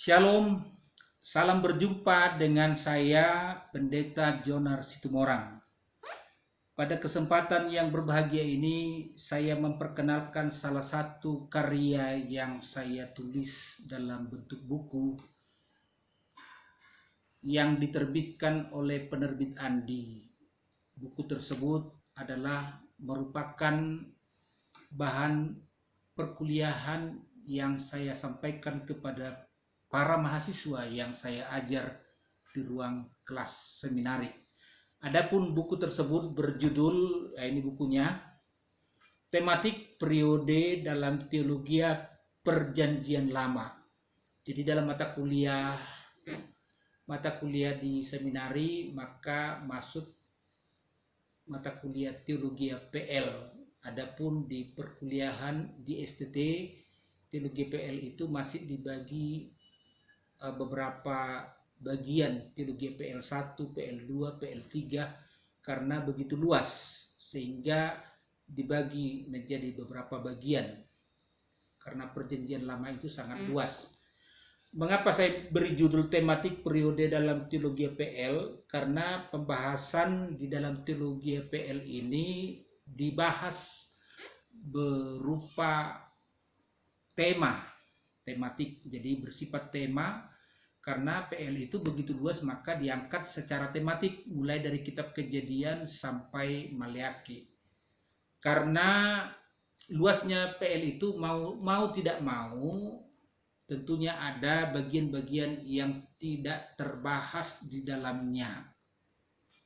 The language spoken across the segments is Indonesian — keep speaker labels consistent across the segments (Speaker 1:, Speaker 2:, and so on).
Speaker 1: Shalom, salam berjumpa dengan saya Pendeta Jonar Situmorang. Pada kesempatan yang berbahagia ini, saya memperkenalkan salah satu karya yang saya tulis dalam bentuk buku yang diterbitkan oleh penerbit Andi. Buku tersebut adalah merupakan bahan perkuliahan yang saya sampaikan kepada para mahasiswa yang saya ajar di ruang kelas seminari. Adapun buku tersebut berjudul, ini bukunya, Tematik Periode dalam Teologia Perjanjian Lama. Jadi dalam mata kuliah di seminari, maka masuk mata kuliah Teologia PL. Adapun di perkuliahan di STT, Teologi PL itu masih dibagi beberapa bagian, Teologi PL1, PL2, PL3, karena begitu luas sehingga dibagi menjadi beberapa bagian karena perjanjian lama itu sangat luas. Mengapa saya beri judul tematik periode dalam teologi PL? Karena pembahasan di dalam teologi PL ini dibahas berupa tematik, jadi bersifat tema. Karena PL itu begitu luas, maka diangkat secara tematik mulai dari kitab Kejadian sampai Maleakhi. Karena luasnya PL itu mau tidak mau, tentunya ada bagian-bagian yang tidak terbahas di dalamnya.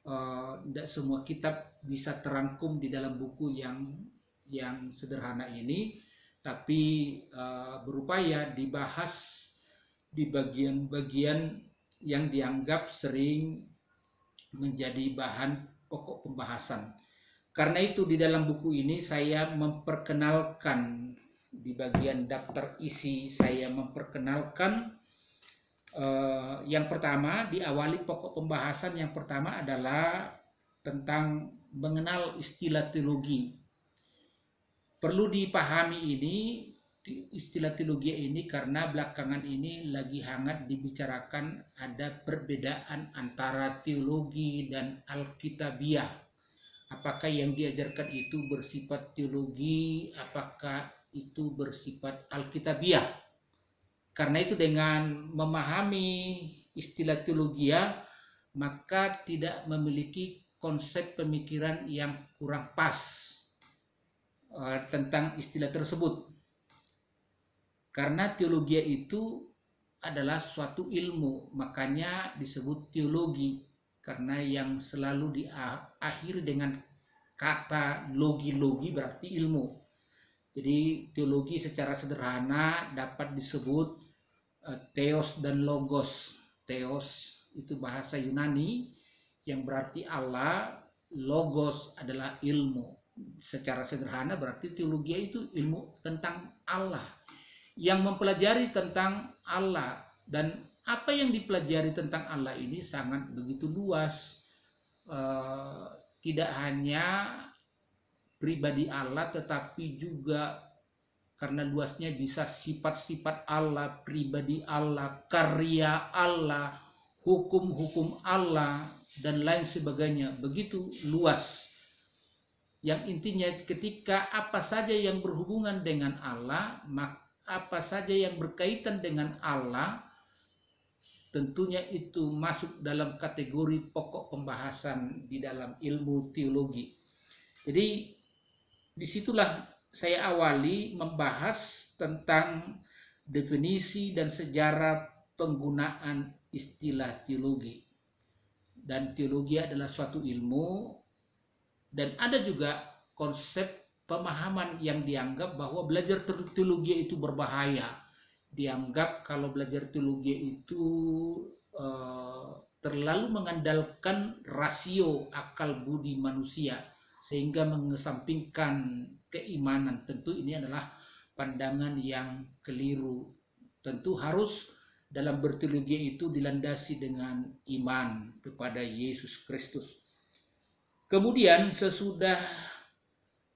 Speaker 1: Tidak semua kitab bisa terangkum di dalam buku yang sederhana ini, tapi berupaya dibahas di bagian-bagian yang dianggap sering menjadi bahan pokok pembahasan. Karena itu di dalam buku ini saya memperkenalkan, di bagian daftar isi saya memperkenalkan yang pertama, diawali pokok pembahasan yang pertama adalah tentang mengenal istilah teologi. Perlu dipahami ini istilah teologi ini karena belakangan ini lagi hangat dibicarakan ada perbedaan antara teologi dan alkitabiah. Apakah yang diajarkan itu bersifat teologi, apakah itu bersifat alkitabiah? Karena itu dengan memahami istilah teologia, maka tidak memiliki konsep pemikiran yang kurang pas tentang istilah tersebut. Karena teologia itu adalah suatu ilmu, makanya disebut teologi. Karena yang selalu diakhiri dengan kata logi berarti ilmu. Jadi teologi secara sederhana dapat disebut theos dan logos. Theos itu bahasa Yunani yang berarti Allah, logos adalah ilmu. Secara sederhana berarti teologi itu ilmu tentang Allah, yang mempelajari tentang Allah. Dan apa yang dipelajari tentang Allah ini sangat begitu luas, tidak hanya pribadi Allah, tetapi juga karena luasnya bisa sifat-sifat Allah, pribadi Allah, karya Allah, hukum-hukum Allah, dan lain sebagainya. Begitu luas. Yang intinya ketika apa saja yang berhubungan dengan Allah, apa saja yang berkaitan dengan Allah, tentunya itu masuk dalam kategori pokok pembahasan di dalam ilmu teologi. Jadi disitulah saya awali membahas tentang definisi dan sejarah penggunaan istilah teologi. Dan teologi adalah suatu ilmu, dan ada juga konsep pemahaman yang dianggap bahwa belajar teologi itu berbahaya. Dianggap kalau belajar teologi itu terlalu mengandalkan rasio akal budi manusia sehingga mengesampingkan keimanan. Tentu ini adalah pandangan yang keliru. Tentu harus dalam berteologi itu dilandasi dengan iman kepada Yesus Kristus. Kemudian sesudah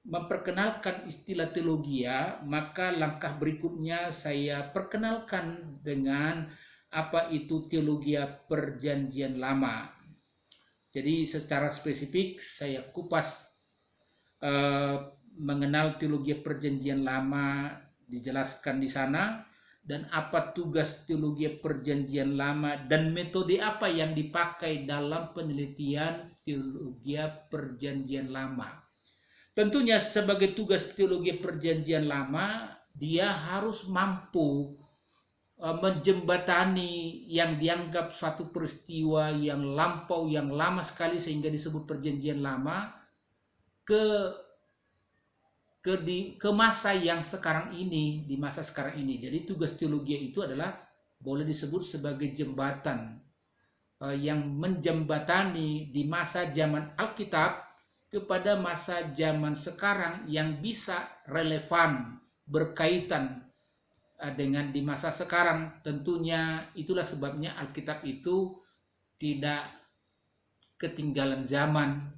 Speaker 1: memperkenalkan istilah teologia, maka langkah berikutnya saya perkenalkan dengan apa itu teologi Perjanjian Lama. Jadi secara spesifik saya kupas mengenal teologi Perjanjian Lama, dijelaskan di sana, dan apa tugas teologi Perjanjian Lama dan metode apa yang dipakai dalam penelitian teologi Perjanjian Lama. Tentunya sebagai tugas teologi Perjanjian Lama, dia harus mampu menjembatani yang dianggap suatu peristiwa yang lampau, yang lama sekali sehingga disebut Perjanjian Lama, ke masa yang sekarang ini, di masa sekarang ini. Jadi tugas teologi itu adalah boleh disebut sebagai jembatan yang menjembatani di masa zaman Alkitab kepada masa zaman sekarang yang bisa relevan, berkaitan dengan di masa sekarang. Tentunya itulah sebabnya Alkitab itu tidak ketinggalan zaman,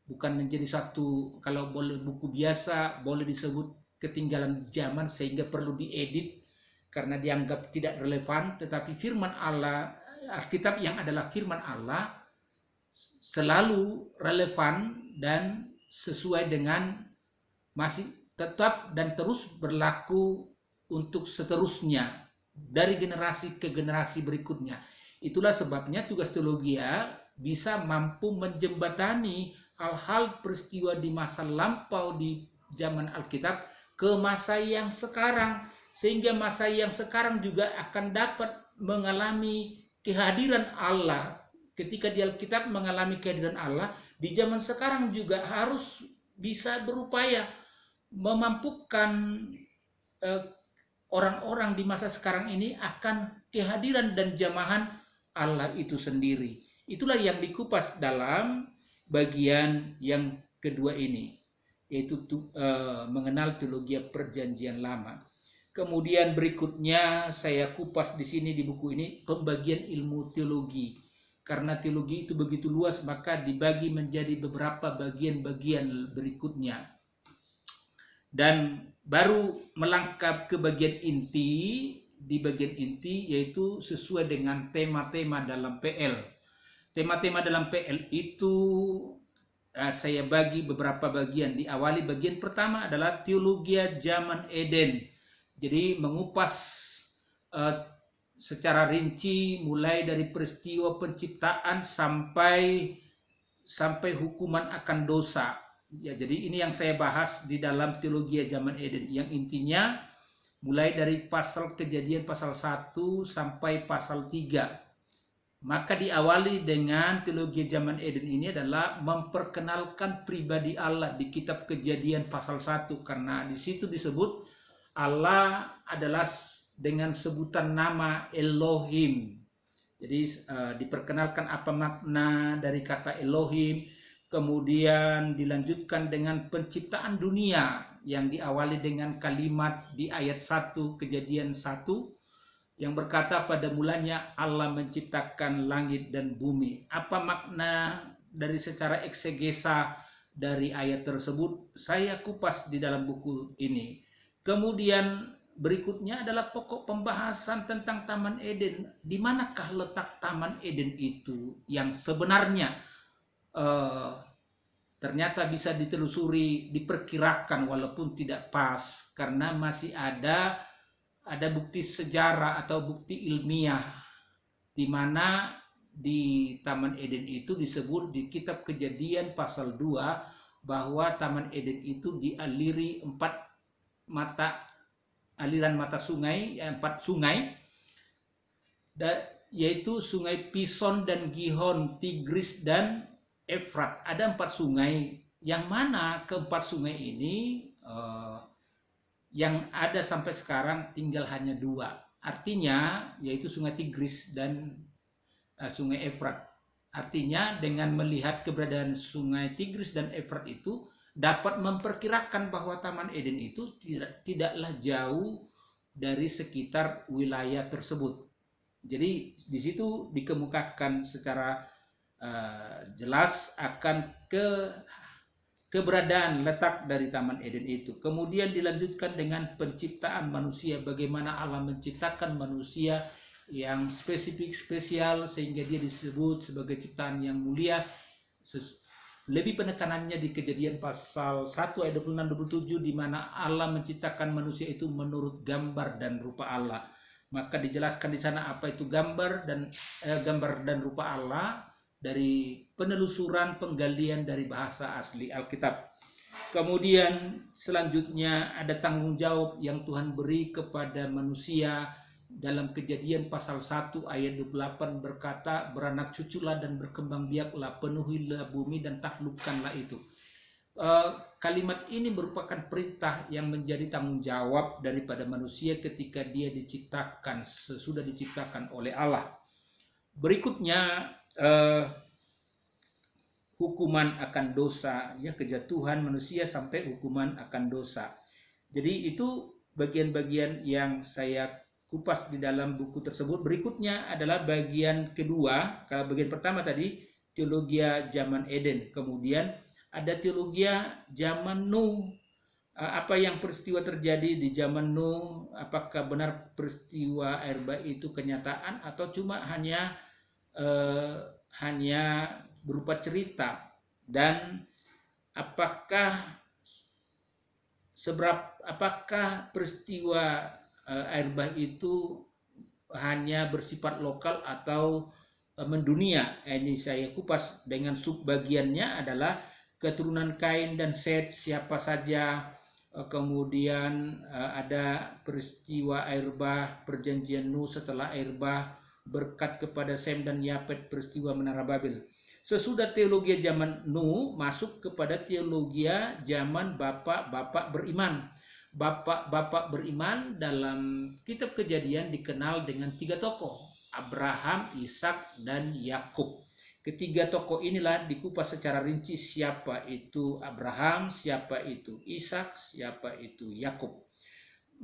Speaker 1: bukan menjadi satu, kalau boleh buku biasa boleh disebut ketinggalan zaman sehingga perlu diedit karena dianggap tidak relevan. Tetapi firman Allah, Alkitab yang adalah firman Allah, selalu relevan dan sesuai dengan, masih tetap dan terus berlaku untuk seterusnya dari generasi ke generasi berikutnya. Itulah sebabnya tugas teologi bisa mampu menjembatani hal-hal peristiwa di masa lampau di zaman Alkitab ke masa yang sekarang, sehingga masa yang sekarang juga akan dapat mengalami kehadiran Allah. Ketika di Alkitab mengalami kehadiran Allah, di zaman sekarang juga harus bisa berupaya memampukan orang-orang di masa sekarang ini akan kehadiran dan jamahan Allah itu sendiri. Itulah yang dikupas dalam bagian yang kedua ini, yaitu mengenal teologi Perjanjian Lama. Kemudian berikutnya saya kupas di sini di buku ini pembagian ilmu teologi. Karena teologi itu begitu luas, maka dibagi menjadi beberapa bagian-bagian berikutnya. Dan baru melangkah ke bagian inti, di bagian inti yaitu sesuai dengan tema-tema dalam PL. Tema-tema dalam PL itu saya bagi beberapa bagian. Diawali bagian pertama adalah teologi zaman Eden. Jadi mengupas secara rinci mulai dari peristiwa penciptaan sampai hukuman akan dosa. Ya, jadi ini yang saya bahas di dalam teologi zaman Eden, yang intinya mulai dari pasal Kejadian pasal 1 sampai pasal 3. Maka diawali dengan teologi zaman Eden ini adalah memperkenalkan pribadi Allah di kitab Kejadian pasal 1, karena di situ disebut Allah adalah dengan sebutan nama Elohim. Jadi diperkenalkan apa makna dari kata Elohim, kemudian dilanjutkan dengan penciptaan dunia yang diawali dengan kalimat di ayat 1 Kejadian 1 yang berkata pada mulanya Allah menciptakan langit dan bumi. Apa makna dari secara eksegesa dari ayat tersebut saya kupas di dalam buku ini. Kemudian berikutnya adalah pokok pembahasan tentang Taman Eden. Di manakah letak Taman Eden itu yang sebenarnya ternyata bisa ditelusuri, diperkirakan walaupun tidak pas, karena masih ada bukti sejarah atau bukti ilmiah di mana di Taman Eden itu disebut di kitab Kejadian pasal 2 bahwa Taman Eden itu dialiri 4 aliran mata sungai, 4 sungai, yaitu sungai Pison dan Gihon, Tigris dan Efrat. Ada 4 sungai, yang mana keempat sungai ini yang ada sampai sekarang tinggal hanya 2. Artinya yaitu sungai Tigris dan sungai Efrat. Artinya dengan melihat keberadaan sungai Tigris dan Efrat itu dapat memperkirakan bahwa Taman Eden itu tidaklah jauh dari sekitar wilayah tersebut. Jadi di situ dikemukakan secara jelas akan keberadaan letak dari Taman Eden itu. Kemudian dilanjutkan dengan penciptaan manusia, bagaimana Allah menciptakan manusia yang spesial sehingga dia disebut sebagai ciptaan yang mulia. Lebih penekanannya di Kejadian pasal 1 ayat 26-27 di mana Allah menciptakan manusia itu menurut gambar dan rupa Allah. Maka dijelaskan di sana apa itu gambar dan rupa Allah dari penelusuran penggalian dari bahasa asli Alkitab. Kemudian selanjutnya ada tanggung jawab yang Tuhan beri kepada manusia. Dalam Kejadian pasal 1 ayat 28 berkata, beranak cuculah dan berkembang biaklah, penuhilah bumi dan taklukkanlah itu. Kalimat ini merupakan perintah yang menjadi tanggung jawab daripada manusia ketika dia diciptakan, sesudah diciptakan oleh Allah. Berikutnya hukuman akan dosa, ya, kejatuhan manusia sampai hukuman akan dosa. Jadi itu bagian-bagian yang saya kupas di dalam buku tersebut. Berikutnya adalah bagian kedua. Kalau bagian pertama tadi teologia zaman Eden, kemudian ada teologia zaman Nuh. Apa yang peristiwa terjadi di zaman Nuh? Apakah benar peristiwa air bah itu kenyataan atau cuma hanya berupa cerita? Dan apakah peristiwa air bah itu hanya bersifat lokal atau mendunia? Ini saya kupas dengan subbagiannya adalah keturunan Kain dan Set, siapa saja. Kemudian ada peristiwa air bah, perjanjian Nuh setelah air bah, berkat kepada Sem dan Yafet, peristiwa Menara Babel. Sesudah teologi zaman Nuh masuk kepada teologi zaman bapak-bapak beriman. Bapak-bapak beriman dalam kitab Kejadian dikenal dengan 3 tokoh, Abraham, Ishak, dan Yakub. Ketiga tokoh inilah dikupas secara rinci, siapa itu Abraham, siapa itu Ishak, siapa itu Yakub.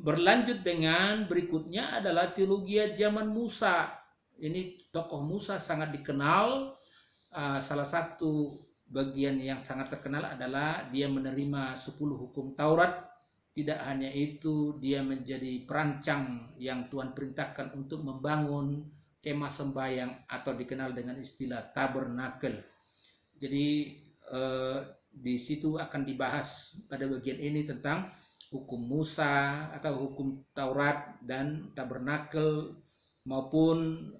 Speaker 1: Berlanjut dengan berikutnya adalah teologi zaman Musa. Ini tokoh Musa sangat dikenal. Salah satu bagian yang sangat terkenal adalah dia menerima 10 hukum Taurat. Tidak hanya itu, dia menjadi perancang yang Tuhan perintahkan untuk membangun kemah sembahyang atau dikenal dengan istilah tabernakel. Jadi di situ akan dibahas pada bagian ini tentang hukum Musa atau hukum Taurat dan tabernakel maupun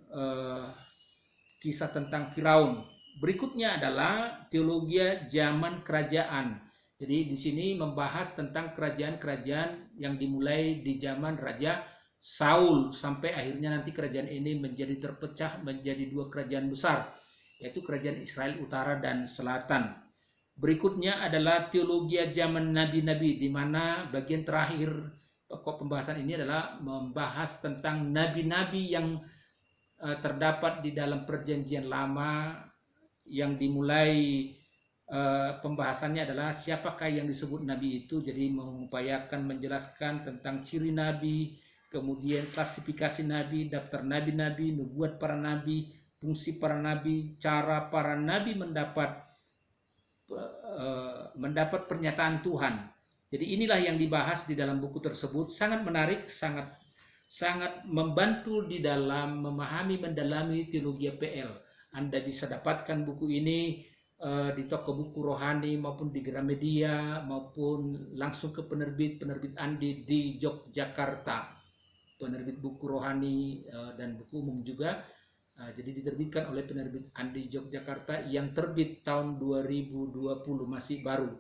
Speaker 1: kisah tentang Firaun. Berikutnya adalah teologi zaman kerajaan. Jadi di sini membahas tentang kerajaan-kerajaan yang dimulai di zaman Raja Saul sampai akhirnya nanti kerajaan ini menjadi terpecah menjadi 2 kerajaan besar, yaitu kerajaan Israel Utara dan Selatan. Berikutnya adalah teologi zaman nabi-nabi, di mana bagian terakhir pokok pembahasan ini adalah membahas tentang nabi-nabi yang terdapat di dalam perjanjian lama, yang dimulai pembahasannya adalah siapakah yang disebut nabi itu. Jadi mengupayakan menjelaskan tentang ciri nabi, kemudian klasifikasi nabi, daftar nabi-nabi, nubuat para nabi, fungsi para nabi, cara para nabi mendapat pernyataan Tuhan. Jadi inilah yang dibahas di dalam buku tersebut. Sangat menarik, sangat membantu di dalam memahami mendalami teologi PL. Anda bisa dapatkan buku ini di toko buku rohani maupun di Gramedia maupun langsung ke penerbit Andi di Yogyakarta, penerbit buku rohani dan buku umum juga. Jadi diterbitkan oleh penerbit Andi Yogyakarta yang terbit tahun 2020, masih baru.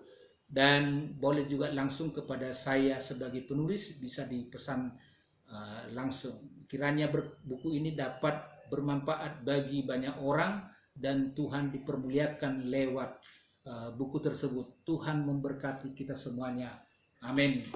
Speaker 1: Dan boleh juga langsung kepada saya sebagai penulis, bisa dipesan langsung. Kiranya buku ini dapat bermanfaat bagi banyak orang dan Tuhan dipermuliakan lewat buku tersebut. Tuhan memberkati kita semuanya. Amin.